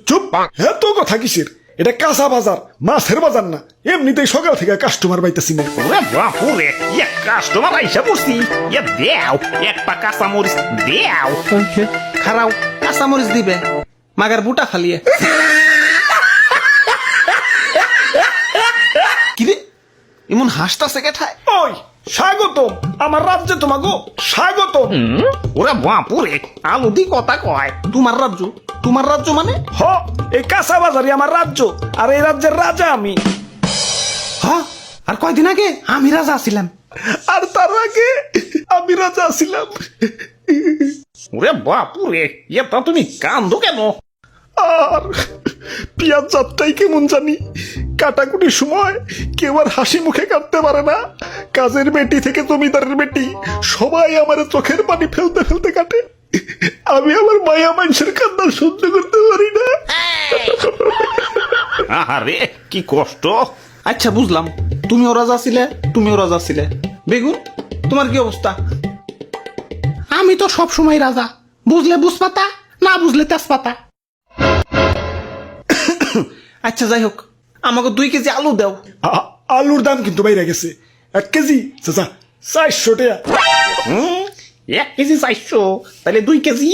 চুপ, এত কথা কিসের? এটা কাঁচা বাজার, মাছের বাজার না। এমনিতেই সকাল থেকে কাস্টমার পাইতেছি না। ওরে বাপুরে, কাস্টমার আইসা পড়ছি। দেও এক পা কাঁচামরিচ দেও। খারাও কাঁচামরিচ দিবে মাগার বুটা ফালিয়ে। কিরে এমন হাসতাছে কেঠায়? ওই স্বাগতম আমার রাজ্যে, তোমাগো স্বাগতম। ওরে বাপুরে, আলু দি কথা কয়। তোমার রাজ্য মানে? হ, এই কাঁচা বাজারই আমার রাজ্য, আর এই রাজ্যের রাজা আমি। হ্যাঁ, আর কয়দিন আগে আমি রাজা ছিলাম। আর তার আগে আমি রাজা ছিলাম। ওরে বাপুরে, তা তুমি কান্দো কেন? আর পিয়াজ যাত্রাই কেমন জানি, কাটাকুটির সময় কেউ আর হাসি মুখে কাটতে পারে না। কাজের বেটি থেকে জমিদারের বেটি সবাই আমার চোখের পানি ফেলতে ফেলতে কাটে। আমি আমার মায়া মানুষের কান্না সহ্য করতে পারি না। আরে কি কষ্ট। আচ্ছা বুঝলাম, তুমিও রাজা ছিলে। বেগুন, তোমার কি অবস্থা? আমি তো সব সময় রাজা, বুঝলে বুঝপাতা, না বুঝলে তেজপাতা। আচ্ছা যাই হোক, আমাকে 2 কেজি আলু দাও। আলুর দাম কিন্তু বাইরে গেছে। 1 কেজি চাচা 400 টাকা। 1 কেজি 400, তাহলে 2 কেজি।